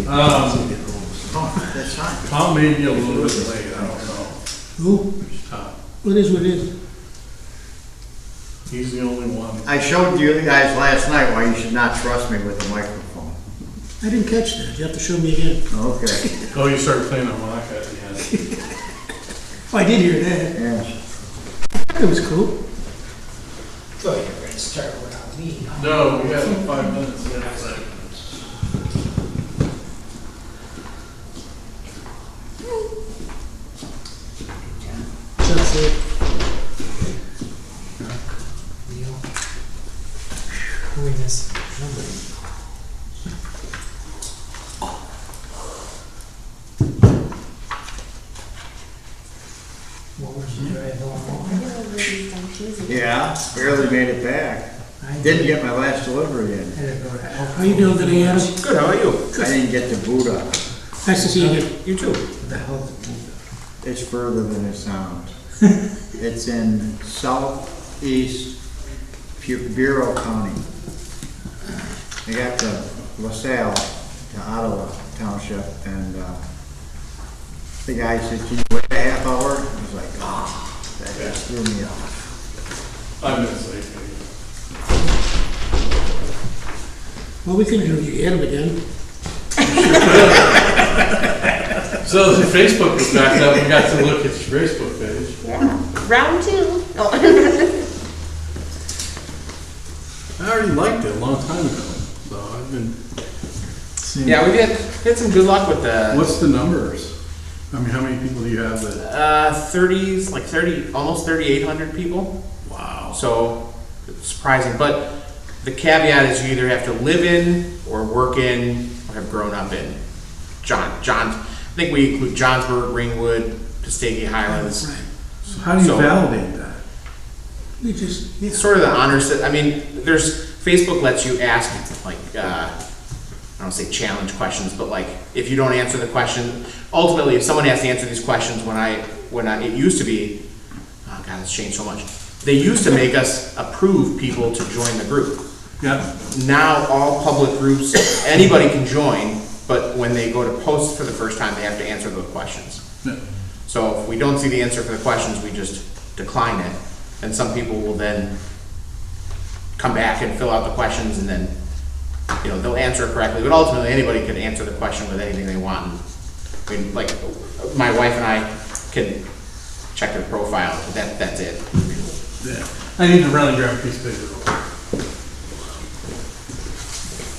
Oh, that's fine. Tom may be a little bit late, I don't know. Who? Tom. What is what it is? He's the only one. I showed you guys last night why you should not trust me with the microphone. I didn't catch that. You have to show me again. Okay. Oh, you started playing harmonica at the end. Oh, I did hear that. Yeah. That was cool. So you're ready to start without me, huh? No, we had 5 minutes. That's it. Neil. Who is this number? What was you driving along? Yeah, barely made it back. Didn't get my last delivery in. I didn't go to How you doing today, Adam? Good, how are you? I didn't get the Buddha. Nice to see you again. You too. What the hell is it? It's further than it sounds. It's in southeast Bureau County. I got to LaSalle, to Ottawa Township, and the guy said, "Can you wait a half hour?" I was like, "Oh, that just threw me off." 5 minutes late. Well, we can interview Adam again. So the Facebook was backed up, we got to look at your Facebook page. Yeah, round two. Oh. I already liked it a long time ago, so I've been seeing. Yeah, we had some good luck with the What's the numbers? I mean, how many people do you have that? 30s, like 30, almost 3,800 people. Wow. So it's surprising, but the caveat is you either have to live in or work in or have grown up in I think we include Johnsburg, Ringwood, Passaic Highlands. Right. So how do you So- validate that? We just, yeah. Sort of the honor set. I mean, Facebook lets you ask like I don't say challenge questions, but like if you don't answer the question, ultimately if someone has to answer these questions, it used to be, oh God, it's changed so much. They used to make us approve people to join the group. Yeah. Now all public groups, anybody can join, but when they go to post for the first time, they have to answer those questions. Yeah. So if we don't see the answer for the questions, we just decline it. And some people will then come back and fill out the questions and then, they'll answer it correctly. But ultimately, anybody can answer the question with anything they want. I mean, like, my wife and I can check their profile, but that's it. Yeah. I need to run and grab a piece of paper.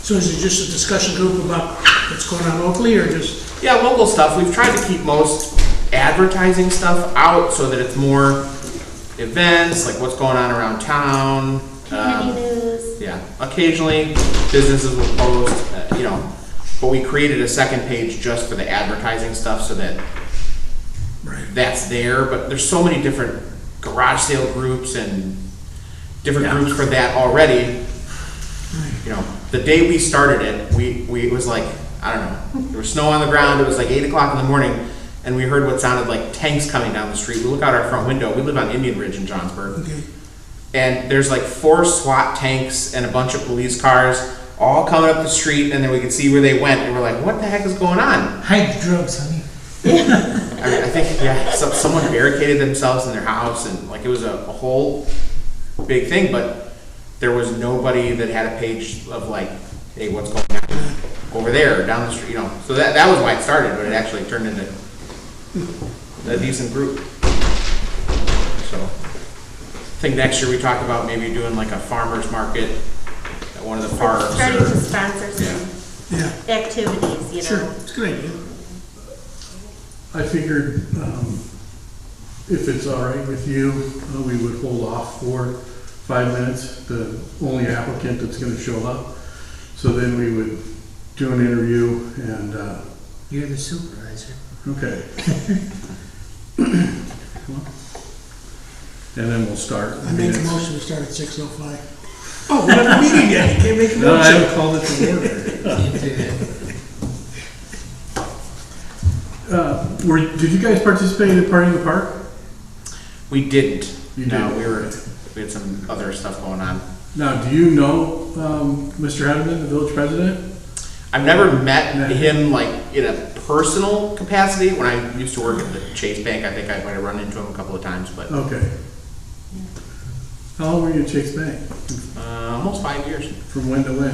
So is it just a discussion group about what's going on locally, or just? Yeah, local stuff. We've tried to keep most advertising stuff out so that it's more events, like what's going on around town. Community news. Yeah, occasionally businesses will post, but we created a second page just for the advertising stuff so that Right. that's there. But there's so many different garage sale groups and different groups for that already. The day we started it, it was like, I don't know, there was snow on the ground, it was like 8 o'clock in the morning, and we heard what sounded like tanks coming down the street. We look out our front window, we live on Indian Ridge in Johnsburg, Okay. and there's like 4 SWAT tanks and a bunch of police cars all coming up the street, and then we could see where they went, and we're like, what the heck is going on? Hide the drugs, honey. I think, someone barricaded themselves in their house, and like it was a whole big thing, but there was nobody that had a page of like, hey, what's going on over there, down the street, So that was why it started, but it actually turned into a decent group. So I think next year we talked about maybe doing like a farmer's market at one of the parks. Starting to sponsor some Yeah, activities, sure, it's a good idea. I figured, if it's all right with you, we would hold off for 5 minutes, the only applicant that's gonna show up. So then we would do an interview and, You're the supervisor. okay. And then we'll start. I make a motion to start at 6:05. Oh, we're not meeting yet, you can't make a No, I motion. haven't called it to order. Did you guys participate in Party in the Park? We didn't. You No, didn't. we had some other stuff going on. Now, do you know Mr. Hedman, the village president? I've never met him like in a personal capacity. When I used to work at the Chase Bank, I think I might have run into him a couple of times, but Okay. How long were you at Chase Bank? almost 5 years. From when to when?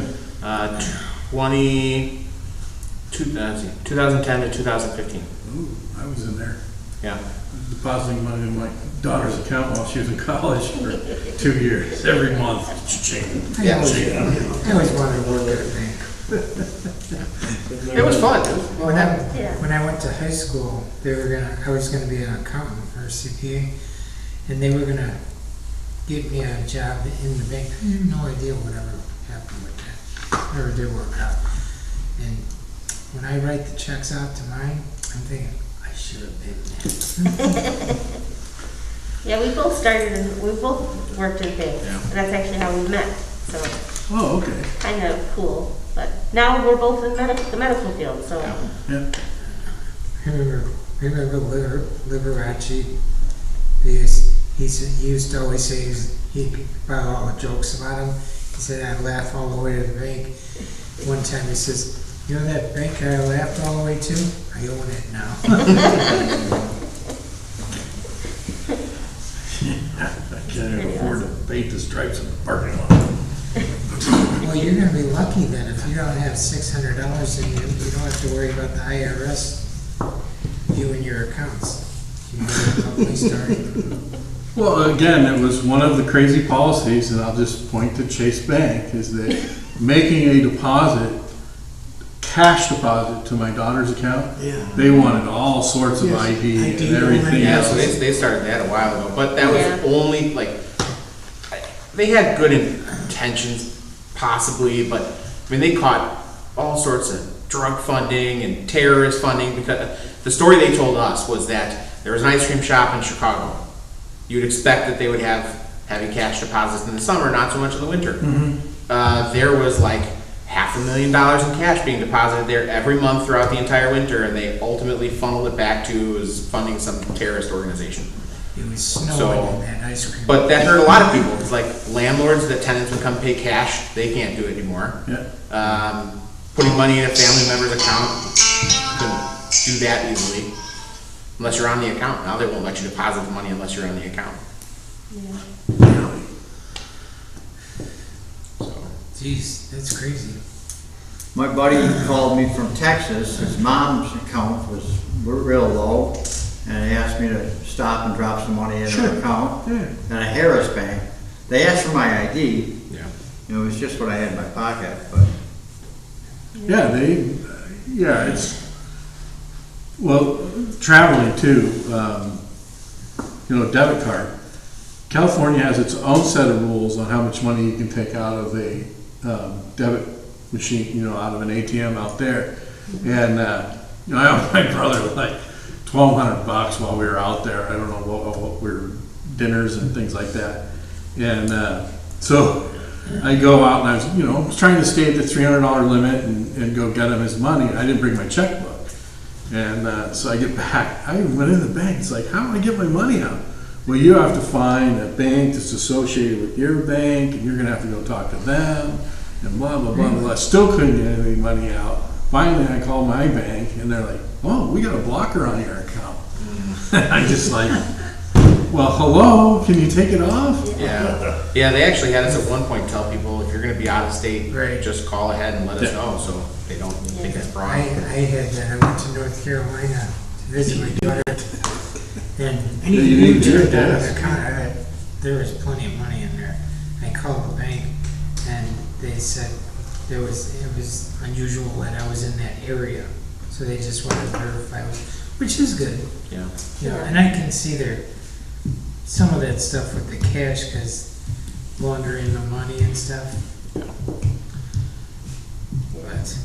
2010 to 2015. Ooh, I was in there. Yeah. I was depositing money in my daughter's account while she was in college for 2 years, every month. Yeah. I always wanted to work at a bank. It was fun. When I went to high school, I was gonna be an accountant or a CPA, and they were gonna give me a job in the bank. I have no idea whatever happened with that. Never did work out. And when I write the checks out to mine, I'm thinking, I should have been there. Yeah, we both worked in banks, Yeah. and that's actually how we met, so Oh, okay. kind of cool. But now we're both in the medical field, so. Yeah. Remember Liberace? He used to always say about all the jokes about him. He said I'd laugh all the way to the bank. One time he says, "You know that bank I laughed all the way to? I own it now." I can't even afford to paint the stripes in the parking lot. Well, you're gonna be lucky then if you don't have $600 in you. You don't have to worry about the IRS. You and your accounts. You get a company started. Well, again, it was one of the crazy policies, and I'll just point to Chase Bank, is that making a deposit, cash deposit to my daughter's account, they wanted all sorts of ID and everything Yeah, else. so they started that a while ago, but that was Yeah. only like, they had good intentions possibly, but I mean, they caught all sorts of drug funding and terrorist funding, because the story they told us was that there was an ice cream shop in Chicago. You'd expect that they would have heavy cash deposits in the summer, not so much in the winter. There was like $500,000 in cash being deposited there every month throughout the entire winter, and they ultimately funneled it back to as funding some terrorist organization. It was snowing in that ice cream. But that hurt a lot of people. It's like landlords that tenants would come pay cash, they can't do it anymore. Yeah. Putting money in a family member's account, you couldn't do that easily unless you're on the account. Now they won't let you deposit the money unless you're on the account. So, Jeez, that's crazy. My buddy called me from Texas. His mom's account was real low, and he asked me to stop and drop some money in her account at a Harris Bank. They asked for my ID. yeah. It was just what I had in my pocket, but Yeah, it's, well, traveling too, debit card. California has its own set of rules on how much money you can take out of a debit machine, out of an ATM out there. And, I owe my brother like $1,200 while we were out there. I don't know what we were, dinners and things like that. And so I go out and I was trying to stay at the $300 limit and go get him his money. I didn't bring my checkbook. And so I get back. I went in the bank. It's like, how do I get my money out? Well, you have to find a bank that's associated with your bank, and you're going to have to go talk to them, and blah, blah, blah, blah. Still couldn't get any money out. Finally, I called my bank, and they're like, oh, we got a blocker on your account. I'm just like, well, hello, can you take it off? Yeah, they actually had us at one point tell people, if you're gonna be out of state, Right. just call ahead and let us know, so they don't think it's fraud. I had that. I went to North Carolina to visit my daughter, and you need to turned do out that. an account. There was plenty of money in there. I called the bank, and they said it was unusual that I was in that area, so they just wanted to verify, which is good. Yeah. And I can see some of that stuff with the cash, because laundering the money and stuff. But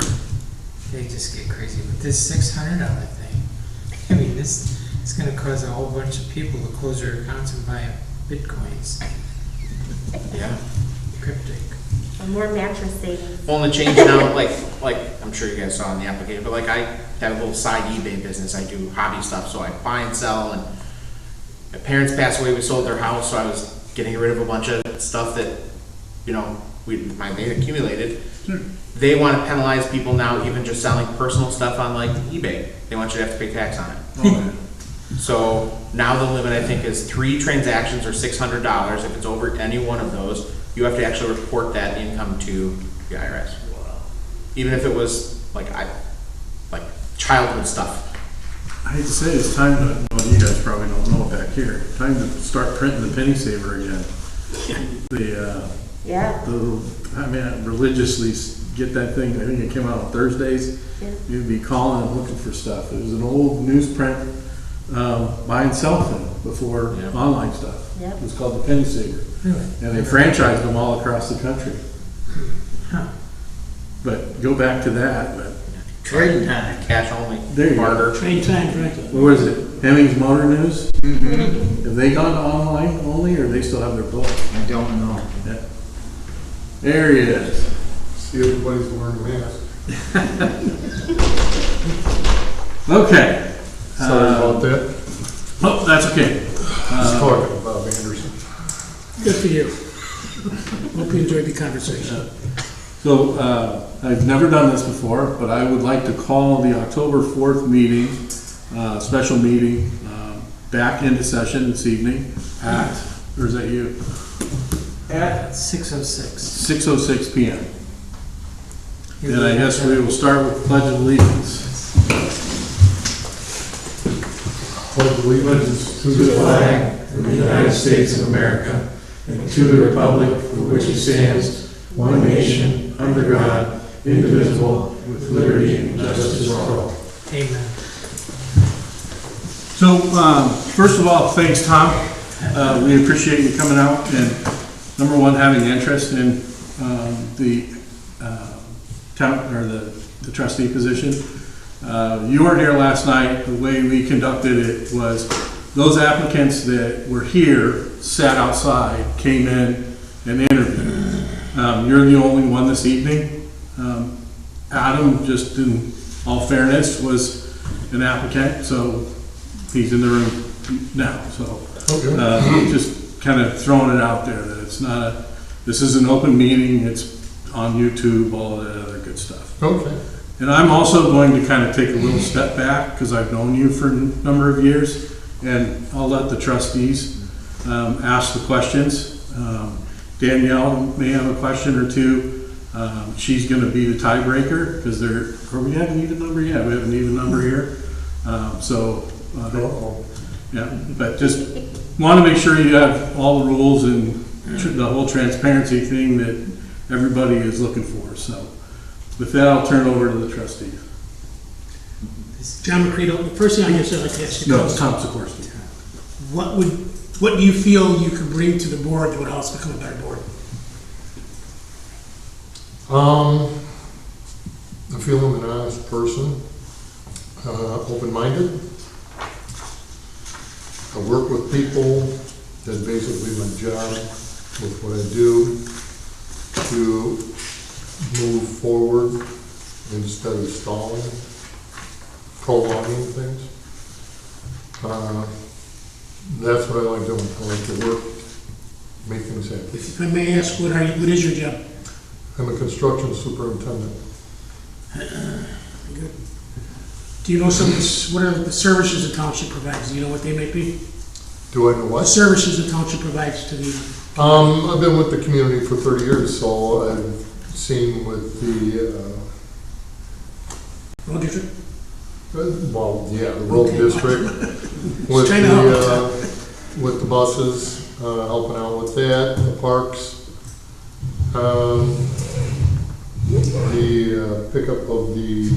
they just get crazy. But this $600 thing, I mean, this is going to cause a whole bunch of people to close their accounts and buy Bitcoins. Yeah. Cryptic. More mattress savings. Well, and the change now, like I'm sure you guys saw in the application, but like I have a little side eBay business. I do hobby stuff, so I buy and sell. And my parents passed away. We sold their house, so I was getting rid of a bunch of stuff that, they accumulated. they want to penalize people now even just selling personal stuff on like eBay. They want you to have to pay tax on it. Okay. So now the limit, I think, is 3 transactions or $600. If it's over any one of those, you have to actually report that income to the IRS. Even if it was like childhood stuff. I hate to say it's time to, well, you guys probably don't know back here, time to start printing the penny saver again. Yeah. I mean, I religiously get that thing, I think it came out on Thursdays. Yeah. You'd be calling and looking for stuff. It was an old newsprint, buy and sell thing before Yeah. online stuff. Yeah. It was called the penny saver. Really? And they franchised them all across the country. Huh. But go back to that, but Trading time. Cash only. there you go. Barter. Trade times, right? What was it? Hemmings Motor News? Mm-hmm. Have they gone to online only, or they still have their book? I don't know. Yeah. There he is. See, everybody's wearing a mask. Okay. Sorry about that. Oh, that's okay. Just talking about Anderson. Good for you. Hope you enjoyed the conversation. So, I've never done this before, but I would like to call the October 4th meeting, special meeting, back into session this evening at, or is that you? At 6:06. 6:06 PM. And I guess we will start with the Pledge of Allegiance. Pledge allegiance to the flag of the United States of America and to the republic for which it stands, one nation, under God, indivisible, with liberty and justice for all. Amen. So, first of all, thanks, Tom. We appreciate you coming out and, number one, having interest in the town, or the trustee position. You weren't here last night. The way we conducted it was those applicants that were here, sat outside, came in and interviewed. You're the only one this evening. Adam, just in all fairness, was an applicant, so he's in the room now. So just kind of throwing it out there that it's not this is an open meeting, it's on YouTube, all of that other good stuff. Okay. And I'm also going to kind of take a little step back because I've known you for a number of years, and I'll let the trustees ask the questions. Danielle may have a question or two. She's going to be the tiebreaker because we haven't even number yet. We haven't even number here. Yeah, but just want to make sure you have all the rules and the whole transparency thing that everybody is looking for. So with that, I'll turn it over to the trustees. John McCready, the first thing I guess I'd like to ask you. No, it's Tom Sikorsky. What do you feel you could bring to the board that would also become a better board? I feel I'm an honest person, open-minded. I work with people. That's basically my job with what I do to move forward instead of stalling, prolonging things. That's what I like doing. I like to work, make things happen. If I may ask, what is your job? I'm a construction superintendent. Good. Do you know what are the services the township provides? Do you know what they might be? Do I know What what? services the township provides to the, I've been with the community for 30 years, so I've seen with the, road district? the road Okay. district, with trying to help. with the buses, helping out with that, the parks, the pickup of the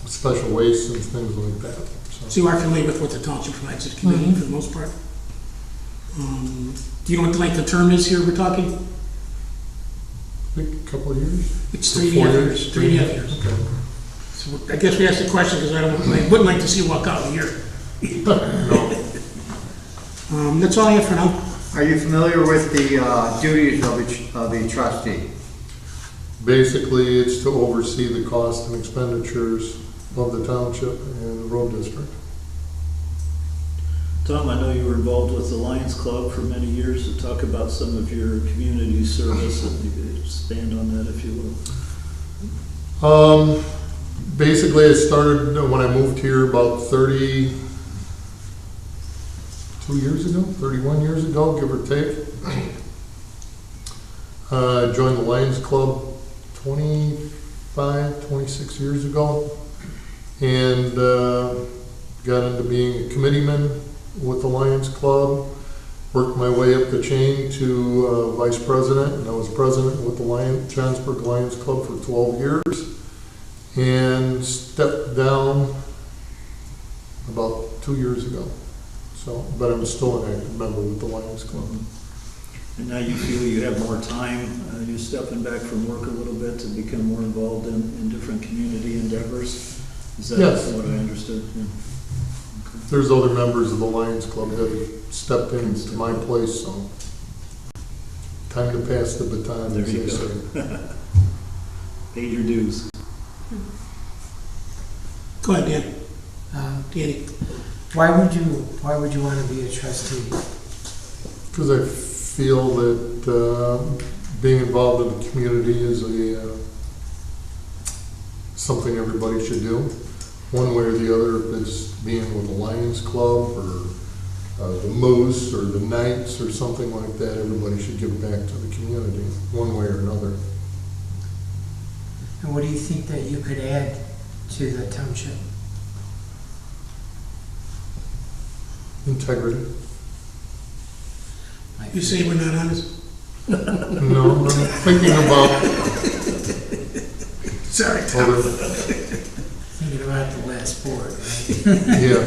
special waste and things like that. So you are familiar with what the township provides to the community for the most part? Do you know what the length of term is here we're talking? I think a couple of years. It's 4 3.5 years. 3.5 years. Okay. So I guess we asked the question because I wouldn't like to see you walk out in a year. No. That's all I have for now. Are you familiar with the duties of the trustee? Basically, it's to oversee the costs and expenditures of the township and the road district. Tom, I know you were involved with the Lions Club for many years. To talk about some of your community service, and you could expand on that if you will. Basically, I started when I moved here about 32 years ago, 31 years ago, give or take. I joined the Lions Club 26 years ago, and got into being a committeeman with the Lions Club. Worked my way up the chain to vice president, and I was president with the Johnsburg Lions Club for 12 years, and stepped down about 2 years ago. So, but I'm still an active member with the Lions Club. And now you feel you have more time, you're stepping back from work a little bit to become more involved in different community endeavors? Is that Yes. what I understood? Yeah. There's other members of the Lions Club that have stepped into my place, so time to pass the baton. There as you they go. say. Paid your dues. Go ahead, Dan. Danny. Why would you want to be a trustee? Because I feel that being involved in the community is something everybody should do. One way or the other, if it's being with the Lions Club or the Moose or the Knights or something like that, everybody should give back to the community, one way or another. And what do you think that you could add to the township? Integrity. You say we're not honest? No, I'm thinking about Sorry, Tom. other, Thinking about the last board, right? yeah.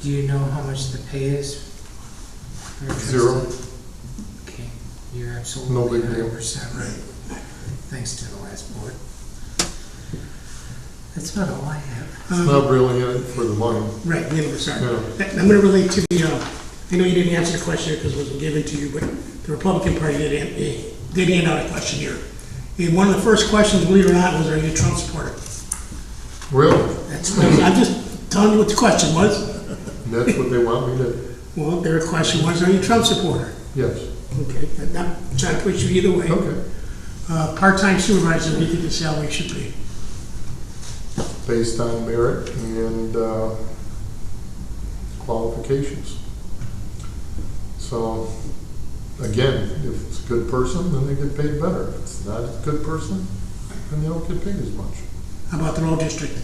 Do you know how much the pay is? for a trustee? 0. Okay, you're No absolutely big deal. 100% right. Thanks to the last board. That's about all I have. It's not really in it for the money. Right, sorry. Yeah. I'm going to relate to the, I know you didn't answer the question because it wasn't given to you, but the Republican Party did hand out a question here. And one of the first questions, believe it or not, was, are you a Trump supporter? Really? I'm just telling you what the question was. That's what they want me to, Well, their question was, are you a Trump supporter? yes. Okay, I'm not trying to push you either way. Okay. Part-time supervisor, what do you think the salary should be? Based on merit and qualifications. So, again, if it's a good person, then they get paid better. If it's not a good person, then they don't get paid as much. How about the road district?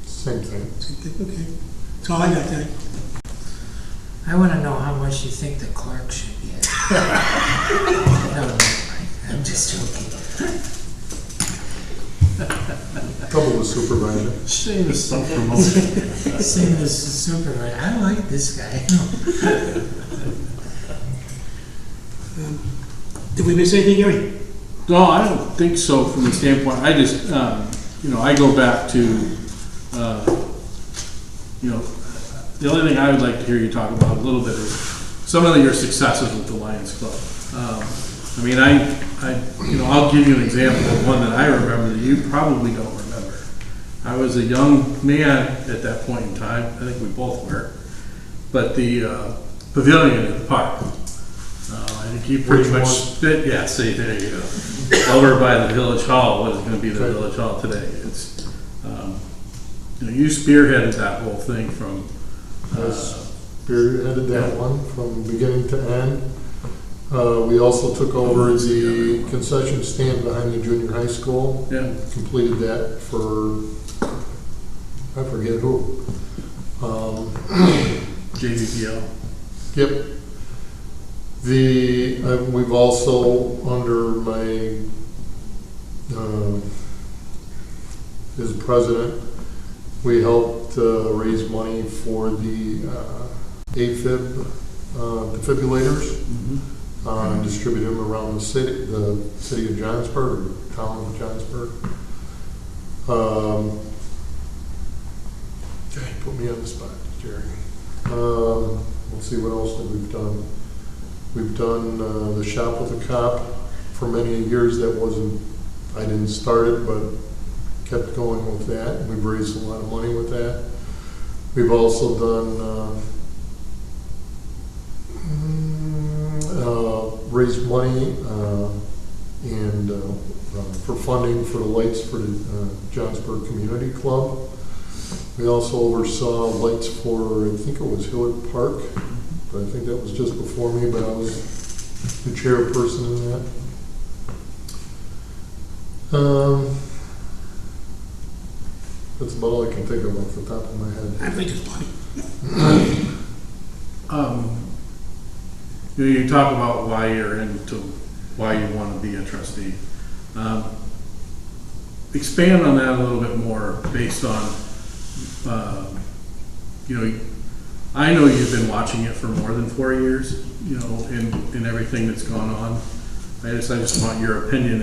Same thing. Okay, that's all I got tonight. I want to know how much you think the clerk should get. No, never mind. I'm just joking. Trouble with supervisor. Save the stuff for most. Same as the supervisor. I like this guy. Did we miss anything, Gary? No, I don't think so from the standpoint, I just, I go back to, the only thing I would like to hear you talk about a little bit is some of your successes with the Lions Club. I'll give you an example of one that I remember that you probably don't remember. I was a young man at that point in time, I think we both were, but the pavilion at the park. I think you pretty Which much one? spit, yeah, see, there you go. Over by the Village Hall, what is gonna be the Okay. Village Hall today. It's, you spearheaded that whole thing from, Spearheaded that one from beginning to end. We also took over the concession stand behind the junior high school. yeah, Completed that for, I forget who. JVPL. Yep. We've also, under my, as president, we helped raise money for the AFib defibrillators, distribute them around the city of Johnsburg, or town of Johnsburg. Put me on the spot, Jerry. Let's see, what else have we done? We've done the Shop with a Cop for for many years that wasn't, I didn't start it, but kept going with that. We've raised a lot of money with that. We've also done, raised money and for funding for the lights for the Johnsburg Community Club. We also oversaw lights for, I think it was Hillard Park, but I think that was just before me, but I was the chairperson in that. That's about all I can think of off the top of my head. I think it's funny. You talk about why you're why you want to be a trustee. Expand on that a little bit more based on, I know you've been watching it for more than 4 years, in everything that's gone on. I just want your opinion.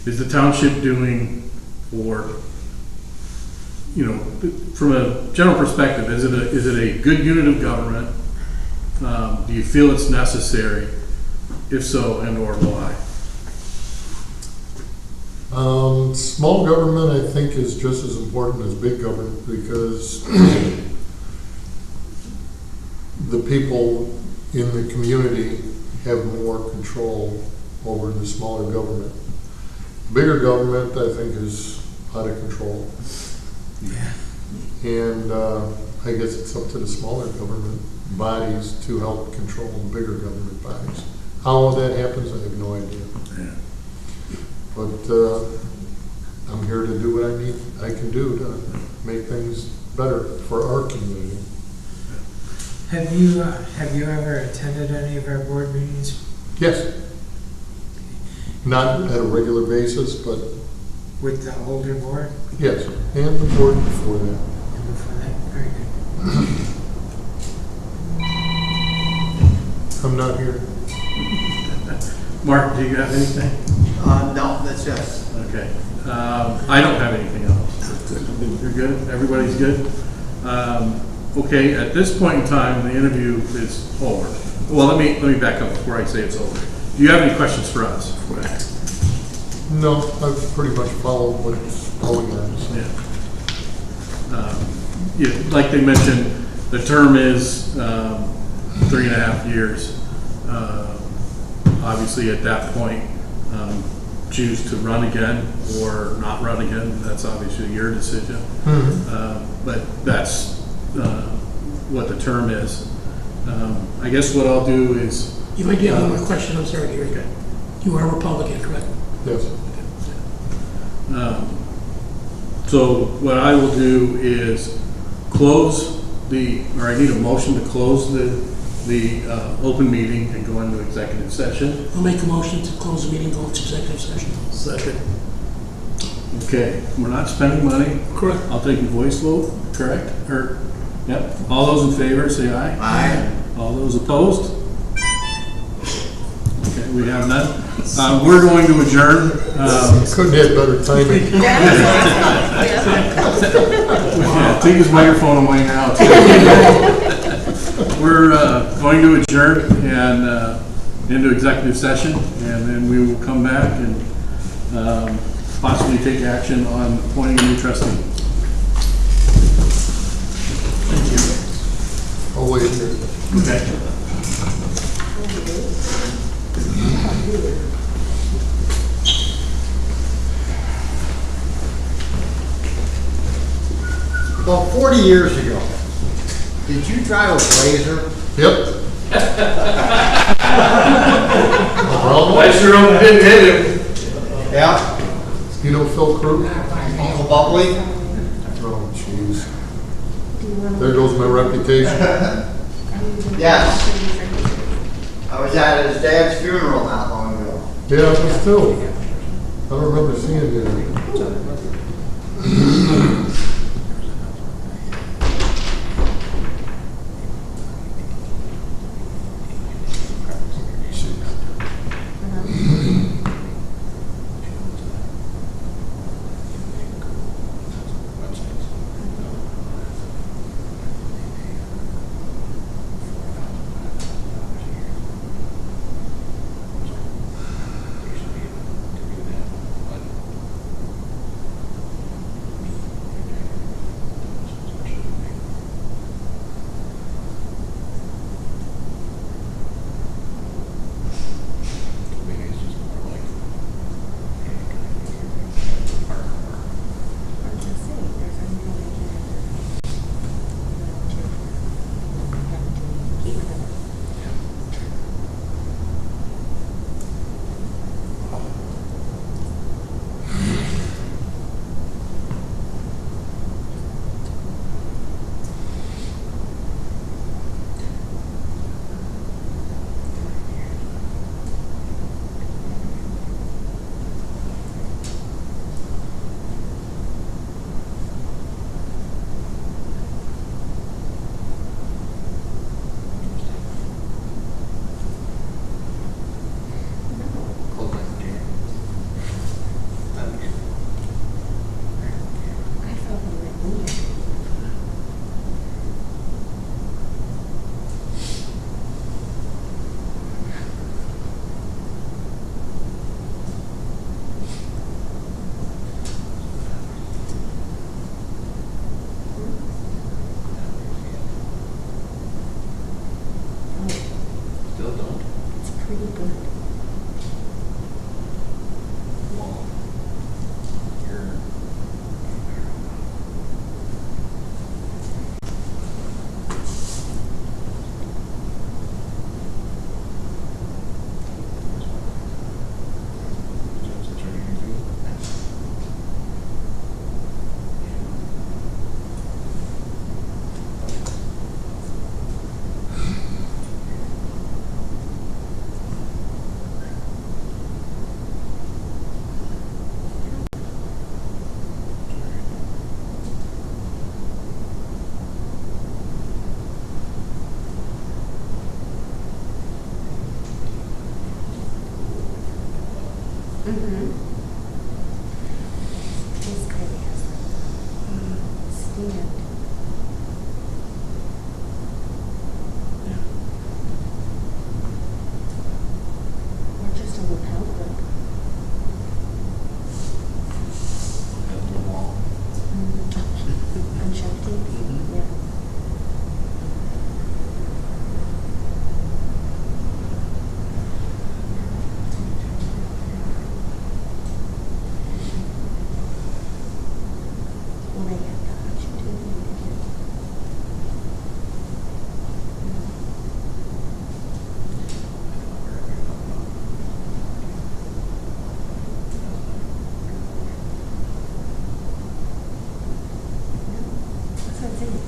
Is the township doing, or, from a general perspective, is it a good unit of government? Do you feel it's necessary? If so, and or why? Small government, I think, is just as important as big government because the people in the community have more control over the smaller government. Bigger government, I think, is out of control. Yeah. And I guess it's up to the smaller government bodies to help control the bigger government bodies. How that happens, I have no idea. Yeah. But I'm here to do what I can do to make things better for our community. Have you ever attended any of our board meetings? Yes. Not at a regular basis, but With the older board? yes, and the board before that. And before that? Very good. I'm not here. Mark, do you have anything? No, that's it. Okay. I don't have anything else. You're good? Everybody's good? Okay, at this point in time, the interview is over. Well, let me back up before I say it's over. Do you have any questions for us? No, I've pretty much followed what's going on. So. Yeah, like they mentioned, the term is 3.5 years. Obviously, at that point, choose to run again or not run again. That's obviously your decision. But that's what the term is. I guess what I'll do is... You might have one more question, I'm sorry, Gary. Okay. You are a Republican, correct? Yes. So what I will do is close I need a motion to close the open meeting and go into executive session. I'll make a motion to close the meeting, go into executive session. Second. Okay, we're not spending money. Correct. I'll take a voice vote, correct? Yep. All those in favor, say aye. Aye. All those opposed? Okay, we have none. We're going to adjourn. Couldn't have better timing. Yeah, take his microphone away now. We're going to adjourn and into executive session, and then we will come back and possibly take action on appointing a new trustee. Thank you. I'll wait here. Okay. About 40 years ago, did you drive a Blazer? Yep. I sure hope it didn't hit him. Yeah. You know Phil Crew? Uncle Buckley? Oh, jeez. There goes my reputation. Yes. I was at his dad's funeral not long ago. Yeah, I was too. I don't remember seeing you there. pretty good. Well, you're. Mm-hmm. This kind of has a stand. Or just a lapel clip. Unchecked tape, yeah. Well, they have the option to, that's what I'm saying.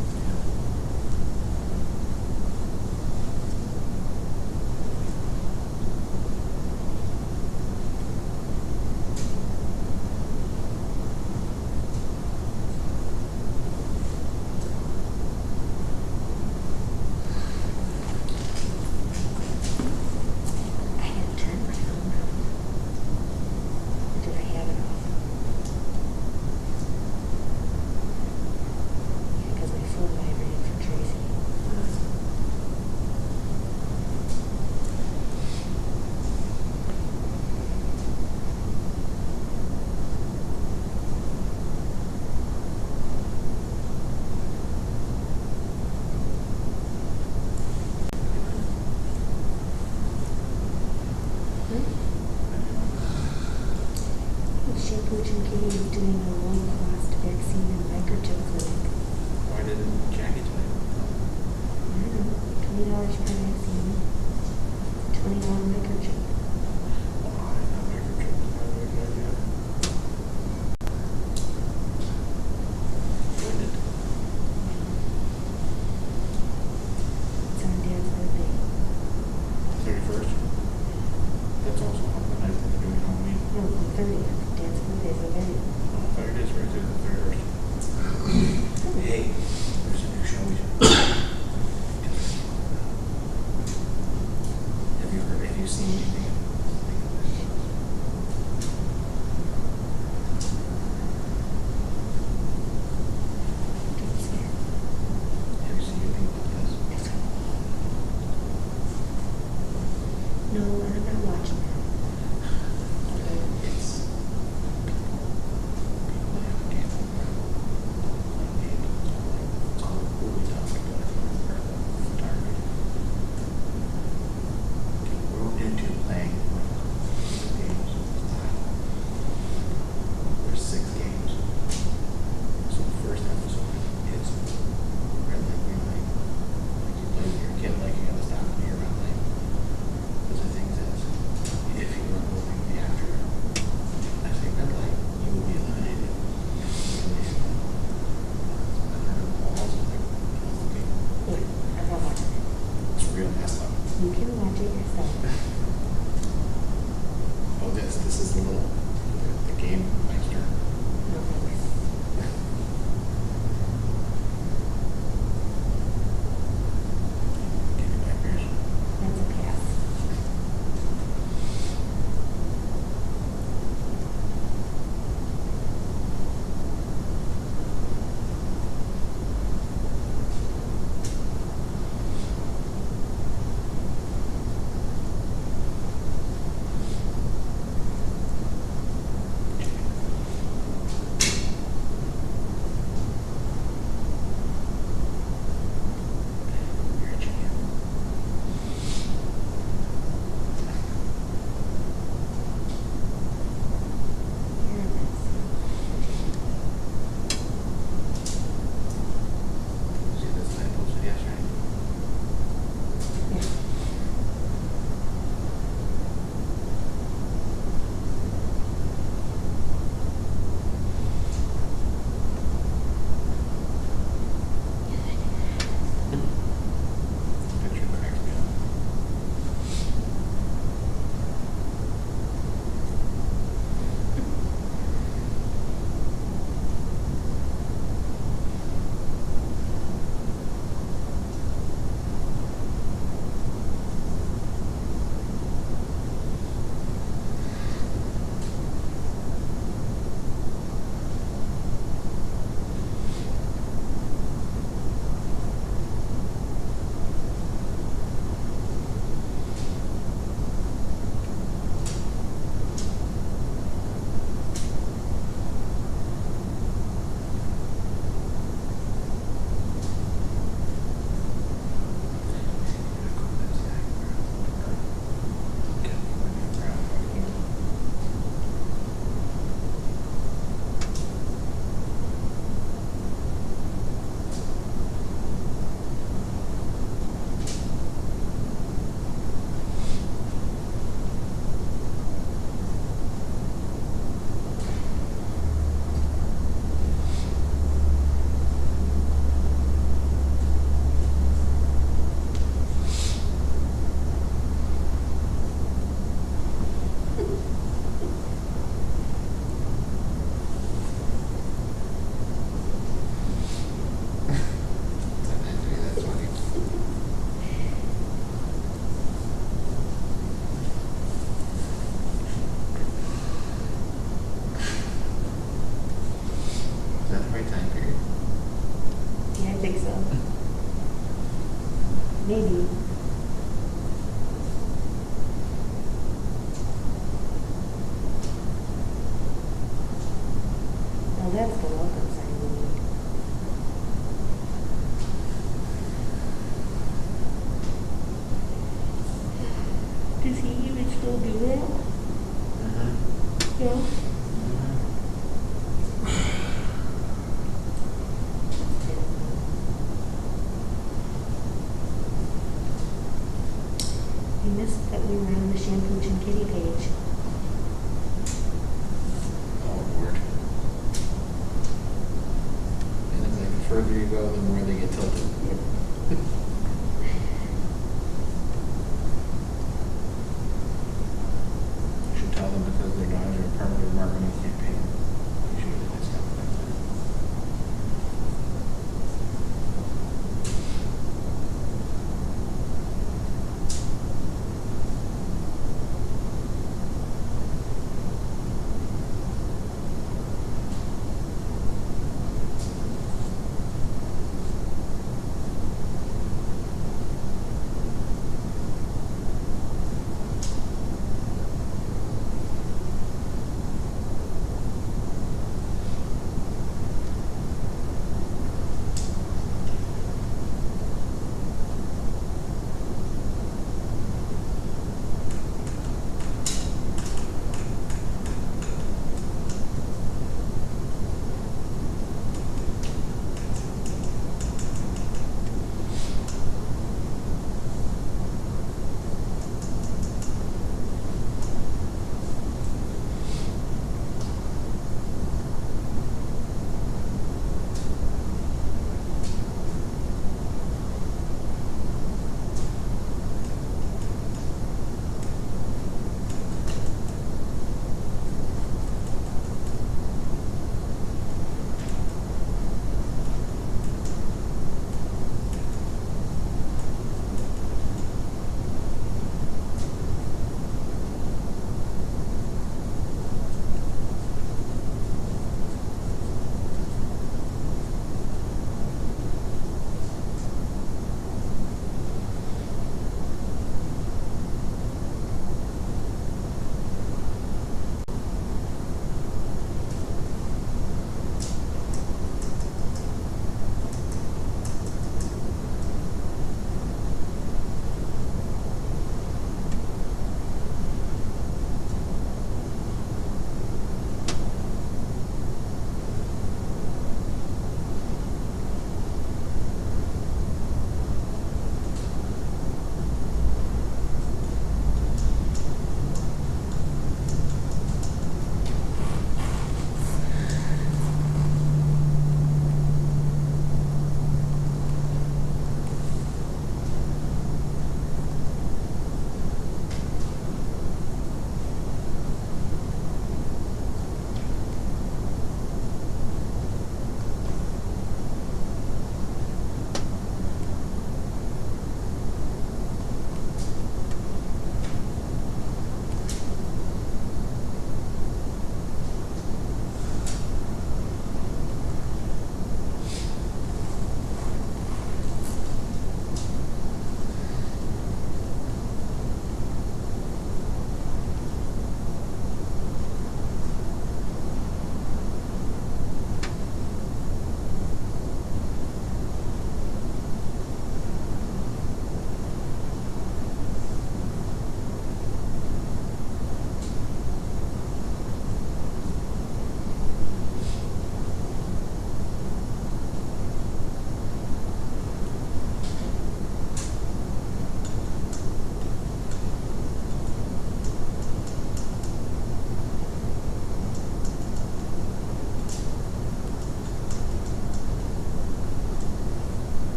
I had to turn my phone off. Or did I have it off? Yeah, because my phone vibrated for Tracy. Shampoo Jim Kitty is doing a low-cost vaccine and microchip clinic. Why didn't Jackie tell you? I don't know, $20 per vaccine, 21 microchip. Oh, I didn't know microchip was not a good idea. Wouldn't it? It's on Dad's birthday. 31st? That's also the night that they're doing Halloween. No, the 30th. Dad's birthday is the 30th. Oh, 30 days right to the 31st. Hey, there's a new show we should. Have you seen anything? Don't scare. Have you seen anything about this? That's all. No, I'm not watching that. It's people that have cancer. It's all really tough to go for target. We're into playing games. There's 6 games. So the first episode is red light, green light. Like you play with your kid, like you gotta stop when you're red light. Because the thing is, if you run over the after, I say red light, you will be eliminated. And there are walls and like, okay, Yeah, I'm not watching it. it's real messed up. You can watch it yourself. Oh, this is the little, the game master. No thanks. Give you nightmares. That's a pass. so. Maybe. Now that's the welcome sign we need. Does he even still do that? Yeah. I missed that we were on the Shampoo and Kitty page. Oh, Lord. And it's like the further you go, the more they get tilted. You should tell them because their dogs are a part of their marketing campaign. You should do that stuff like that.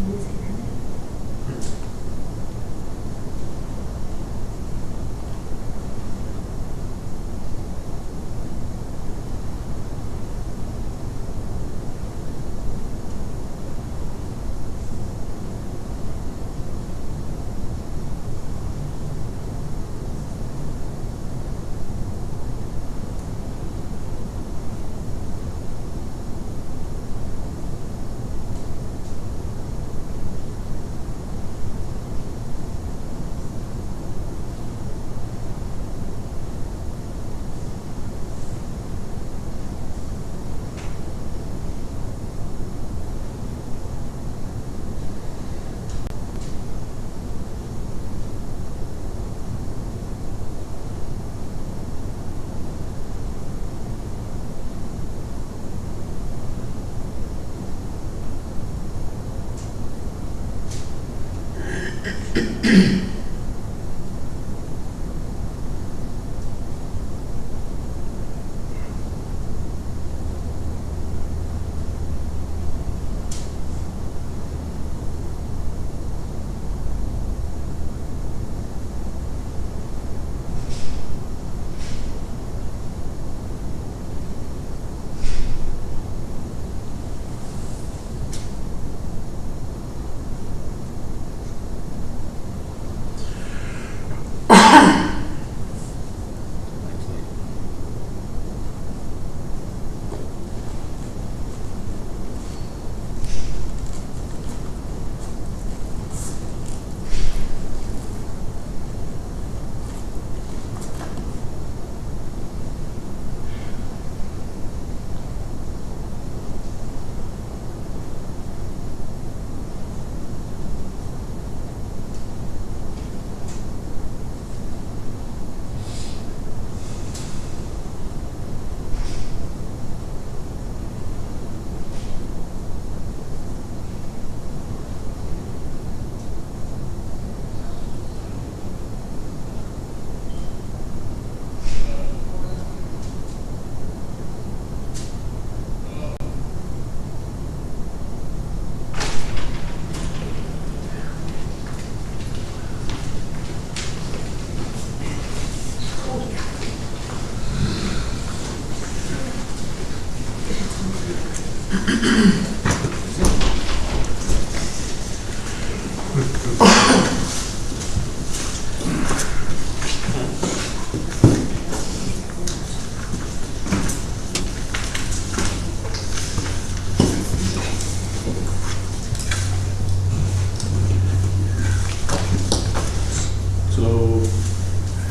soon as I have it.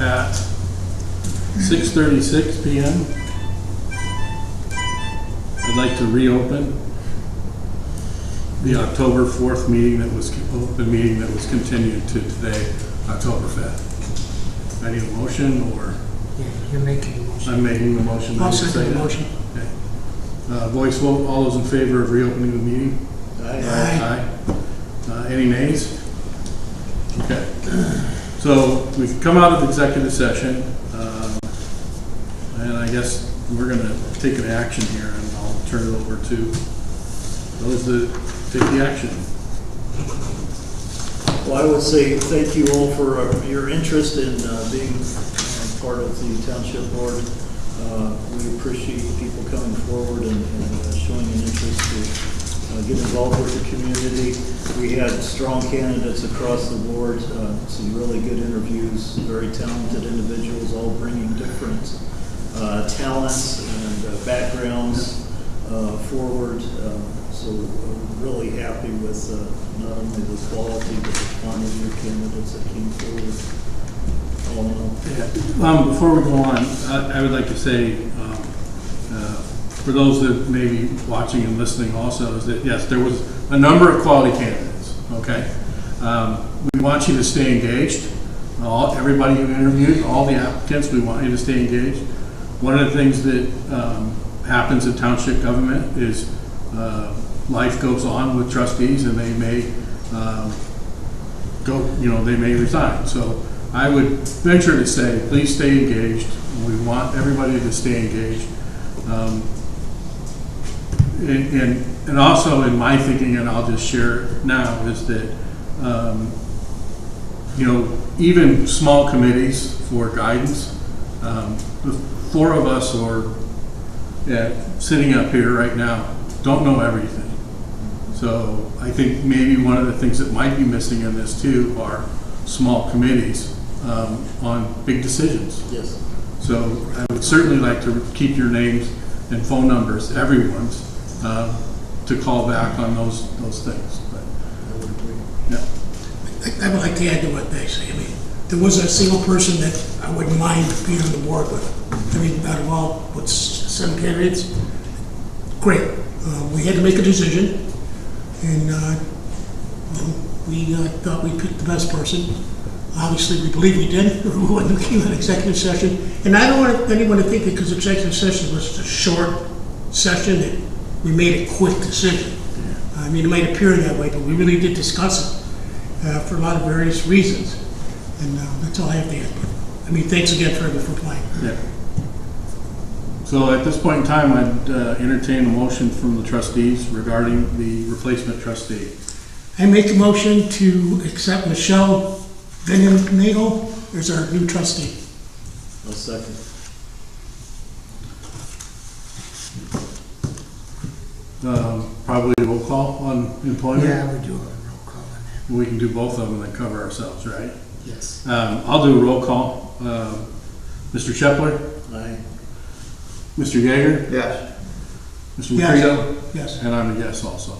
At 6:36 p.m. I'd like to reopen the October 4th meeting that was continued to today, October 5th. I need a motion, or Yeah, you're making a motion. I'm making the motion. I'll second the motion. Okay. Voice vote, all those in favor of reopening the meeting? Aye. Any nays? Okay. So we've come out of executive session, and I guess we're going to take an action here, and I'll turn it over to those that take the action. Well, I would say thank you all for your interest in being part of the township board. We appreciate people coming forward and showing an interest to get involved with the community. We had strong candidates across the board, some really good interviews, very talented individuals, all bringing different talents and backgrounds forward. So we're really happy with not only the quality but the quantity of candidates that came forward. All in all. Yeah. Before we go on, I would like to say, for those that may be watching and listening also, is that yes, there was a number of quality candidates, okay? We want you to stay engaged. Everybody you interviewed, all the applicants, we want you to stay engaged. One of the things that happens in township government is life goes on with trustees, and they may they may resign. So I would venture to say, please stay engaged. We want everybody to stay engaged. And also in my thinking, and I'll just share it now, is that, you know, even small committees for guidance, the four of us or sitting up here right now don't know everything. So I think maybe one of the things that might be missing in this too are small committees on big decisions. Yes. So I would certainly like to keep your names and phone numbers, everyone's, to call back on those things. But, yeah. I would like to add to what they say. I mean, there was a single person that I wouldn't mind being on the board with. I mean, out of all, what's 7 candidates? Great. We had to make a decision, and we thought we picked the best person. Obviously, we believe we did. We wouldn't keep an executive session. And I don't want anyone to think that because executive session was a short session that we made a quick decision. I mean, it might appear that way, but we really did discuss it for a lot of various reasons. And that's all I have to add. I mean, thanks again for playing. Yeah. So at this point in time, I'd entertain a motion from the trustees regarding the replacement trustee. I make a motion to accept Michelle Nagel as our new trustee. I'll second. Probably a roll call on employment. Yeah, I would do a roll call on that. We can do both of them and then cover ourselves, right? Yes. I'll do a roll call. Mr. Shepler, Aye. Mr. Yeager, Yes. Mr. Yes. McCreado, Yes. and I'm a yes also.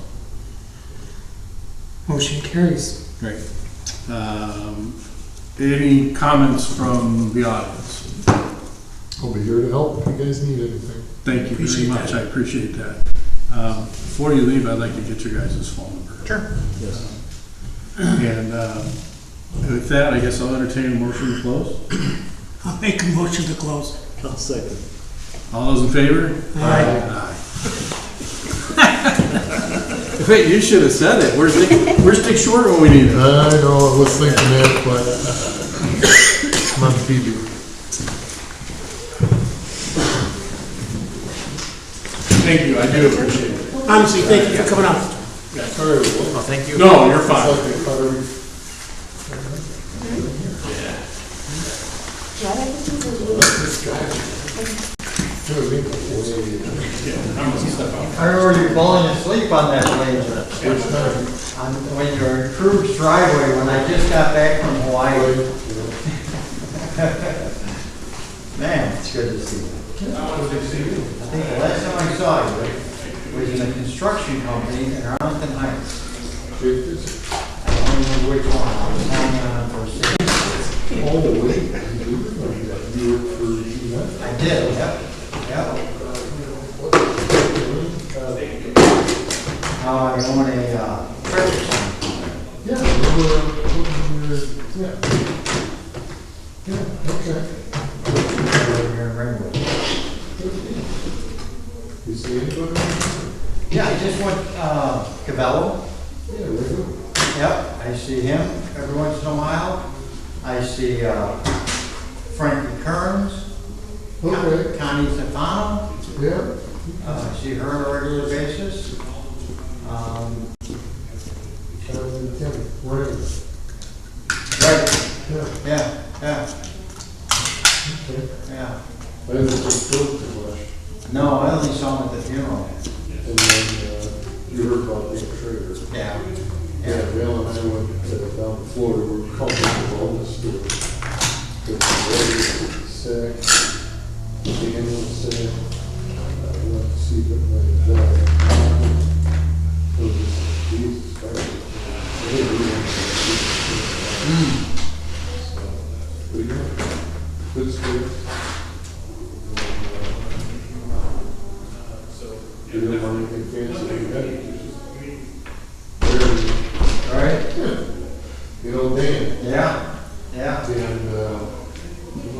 Motion carries. Great. Any comments from the audience? I'll be here to help if you guys need anything. Thank you very Appreciate much. that. I appreciate that. Before you leave, I'd like to get your guys' phone number. Sure. Yes. And with that, I guess I'll entertain a motion to close. I'll make a motion to close. I'll second. All those in favor? Aye. Wait, you should have said it. Where's Dick Short when we need him? I know, I was thinking that, but I'm on TV. Thank you, I do appreciate it. Honestly, thank you for coming out. Sorry, Well, thank you. No, you're fine. I remember you falling asleep on that laser. When you were in Crew's driveway, when I just got back from Hawaii. Man, it's good to see you. I think the last time I saw you was in a construction company in Arlington Heights. I don't remember which one. I was hanging on for 6 years. Oh, wait. You work for I did, yep. You own a trailer center. Yeah, okay. Here in Ringwood. You see anybody? Yeah, I just went, Cavello. Yeah, we're good. Yep, I see him every once in a while. I see, Frankie Kearns. Okay. Connie Stefano. Yeah. I see her on a regular basis. Right. Right, Yeah. yeah. Okay. Yeah. I didn't think Phil too much. No, I only saw him at the funeral. And then, you heard about the trader. Yeah. Yeah, Bill and I went down to Florida, we were calling the wellness store. Because the lady was sick, Dan was sick, I went to see them like that. It was Jesus Christ. They really wanted to see them. So, pretty good. Good spirit. You don't want anything fancy like that, you just All right? you know, Dan. Yeah. Yeah. And,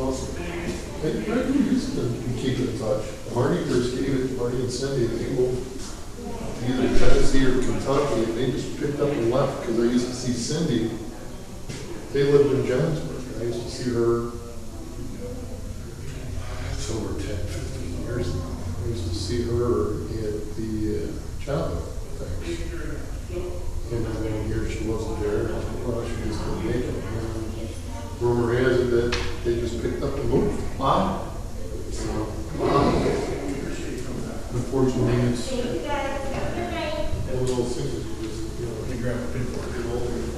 also, I do used to keep in touch. Marty first gave it to Marty and Cindy, they moved either Tennessee or Kentucky, and they just picked up and left, because I used to see Cindy. They lived in Johnsburg. I used to see her, it's over 10, 15 years now. I used to see her at the just picked up the move. Wow. So, unfortunately, it's one of those things that you just, you know, you grab a paperwork, you know,